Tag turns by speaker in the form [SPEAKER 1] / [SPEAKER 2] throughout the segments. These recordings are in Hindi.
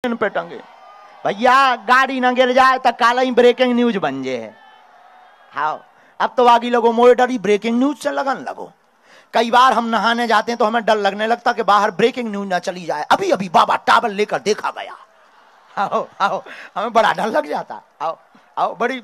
[SPEAKER 1] पे टंगे भैया गाड़ी ना गिर जाए तो काला ही ब्रेकिंग न्यूज बन जाए। हाँ अब तो आगे लगो मोए डरी ब्रेकिंग न्यूज से लगन लगो। कई बार हम नहाने जाते हैं तो हमें डर लगने लगता कि बाहर ब्रेकिंग न्यूज ना चली जाए। अभी अभी बाबा टावल लेकर देखा गया। आओ आओ हमें बड़ा डर लग जाता। आओ आओ बड़ी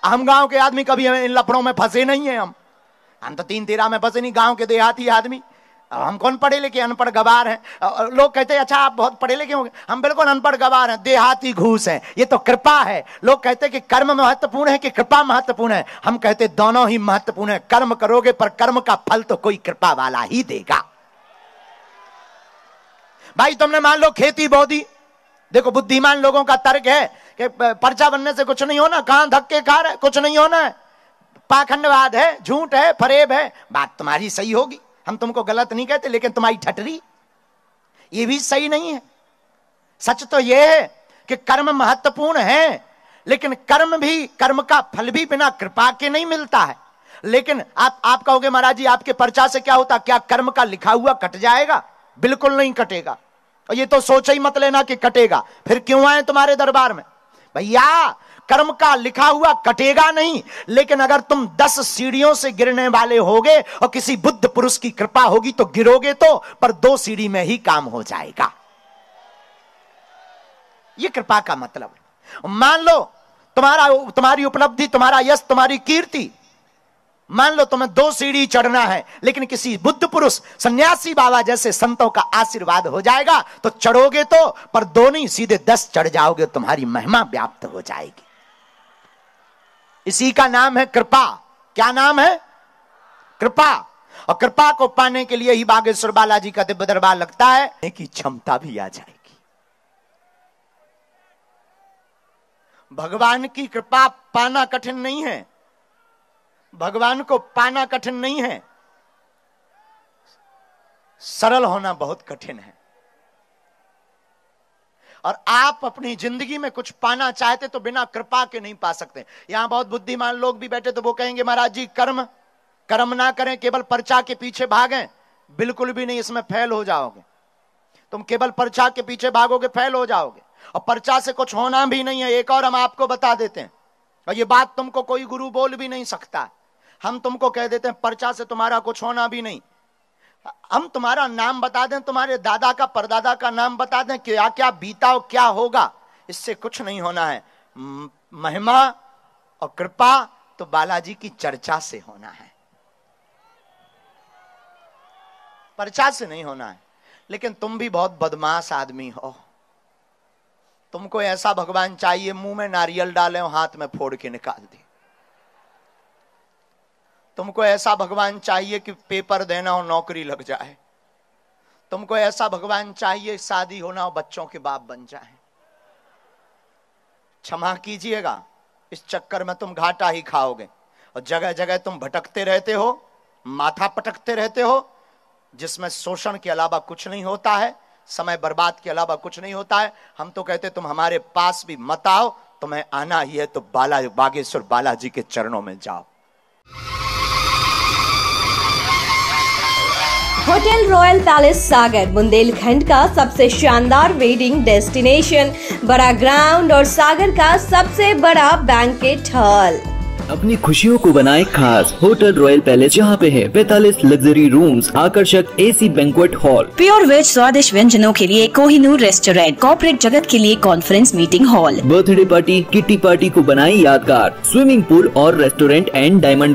[SPEAKER 1] हम गांव के आदमी कभी इन लफड़ों में फंसे नहीं है। हम तो 3-13 में फंसे नहीं। गांव के देहाती आदमी हम कौन पढ़े लिखे अनपढ़ गवार हैं। लोग कहते हैं अच्छा आप बहुत पढ़े लिखे होंगे। हम बिल्कुल अनपढ़ गवार हैं, देहाती घूस हैं। ये तो कृपा है। लोग कहते हैं कि कर्म महत्वपूर्ण है कि कृपा महत्वपूर्ण है। हम कहते हैं दोनों ही महत्वपूर्ण है। कर्म करोगे पर कर्म का फल तो कोई कृपा वाला ही देगा। भाई तुमने मान लो खेती बो दी। देखो बुद्धिमान लोगों का तर्क है कि पर्चा बनने से कुछ नहीं होना। कहां धक्के खा रहे, कुछ नहीं होना है, पाखंडवाद है, झूठ है, फरेब है। बात तुम्हारी सही होगी, हम तुमको गलत नहीं कहते, लेकिन तुम्हारी ठटरी ये भी सही नहीं है। सच तो यह है कि कर्म महत्वपूर्ण है, लेकिन कर्म का फल भी बिना कृपा के नहीं मिलता है। लेकिन आप कहोगे महाराज जी आपके पर्चा से क्या होता, क्या कर्म का लिखा हुआ कट जाएगा? बिल्कुल नहीं कटेगा। और ये तो सोच ही मत लेना कि कटेगा, फिर क्यों आए तुम्हारे दरबार में? भैया कर्म का लिखा हुआ कटेगा नहीं, लेकिन अगर तुम 10 सीढ़ियों से गिरने वाले होगे और किसी बुद्ध पुरुष की कृपा होगी तो गिरोगे तो, पर 2 सीढ़ी में ही काम हो जाएगा। यह कृपा का मतलब है। मान लो तुम्हारी उपलब्धि, तुम्हारा यश, तुम्हारी कीर्ति, मान लो तुम्हें 2 सीढ़ी चढ़ना है, लेकिन किसी बुद्ध पुरुष, सन्यासी बाबा जैसे संतों का आशीर्वाद हो जाएगा तो चढ़ोगे तो, पर 2 नहीं सीधे 10 चढ़ जाओगे। तुम्हारी महिमा व्याप्त हो जाएगी। इसी का नाम है कृपा। क्या नाम है? कृपा। और कृपा को पाने के लिए ही बागेश्वर बालाजी का दिव्य दरबार लगता है कि क्षमता भी आ जाएगी। भगवान की कृपा पाना कठिन नहीं है। भगवान को पाना कठिन नहीं है, सरल होना बहुत कठिन है। और आप अपनी जिंदगी में कुछ पाना चाहते तो बिना कृपा के नहीं पा सकते। यहां बहुत बुद्धिमान लोग भी बैठे तो वो कहेंगे महाराज जी कर्म ना करें, केवल पर्चा के पीछे भागें। बिल्कुल भी नहीं, इसमें फेल हो जाओगे। तुम केवल पर्चा के पीछे भागोगे, फेल हो जाओगे। और पर्चा से कुछ होना भी नहीं है। एक और हम आपको बता देते हैं, और ये बात तुमको कोई गुरु बोल भी नहीं सकता। हम तुमको कह देते हैं पर्चा से तुम्हारा कुछ होना भी नहीं। हम तुम्हारा नाम बता दें, तुम्हारे दादा का परदादा का नाम बता दें, क्या क्या बीता और क्या होगा, इससे कुछ नहीं होना है। महिमा और कृपा तो बालाजी की चर्चा से होना है, पर्चा से नहीं होना है। लेकिन तुम भी बहुत बदमाश आदमी हो। तुमको ऐसा भगवान चाहिए मुंह में नारियल डाले और हाथ में फोड़ के निकाल दे। तुमको ऐसा भगवान चाहिए कि पेपर देना और नौकरी लग जाए। तुमको ऐसा भगवान चाहिए शादी होना और बच्चों के बाप बन जाए। क्षमा कीजिएगा, इस चक्कर में तुम घाटा ही खाओगे। और जगह जगह तुम भटकते रहते हो, माथा पटकते रहते हो, जिसमें शोषण के अलावा कुछ नहीं होता है, समय बर्बाद के अलावा कुछ नहीं होता है। हम तो कहते तुम हमारे पास भी मत आओ, तुम्हें आना ही है तो बागेश्वर बालाजी के चरणों में जाओ।
[SPEAKER 2] होटल रॉयल पैलेस सागर बुंदेलखंड का सबसे शानदार वेडिंग डेस्टिनेशन, बड़ा ग्राउंड और सागर का सबसे बड़ा बैंकेट हॉल।
[SPEAKER 3] अपनी खुशियों को बनाए खास। होटल रॉयल पैलेस जहाँ पे है 45 लग्जरी रूम्स, आकर्षक AC banquet hall,
[SPEAKER 4] pure veg स्वादिष्ट व्यंजनों के लिए कोहिनूर रेस्टोरेंट, कॉर्पोरेट जगत के लिए conference meeting hall,
[SPEAKER 3] birthday party, kitty party को बनाए यादगार, स्विमिंग पूल और रेस्टोरेंट एंड डायमंड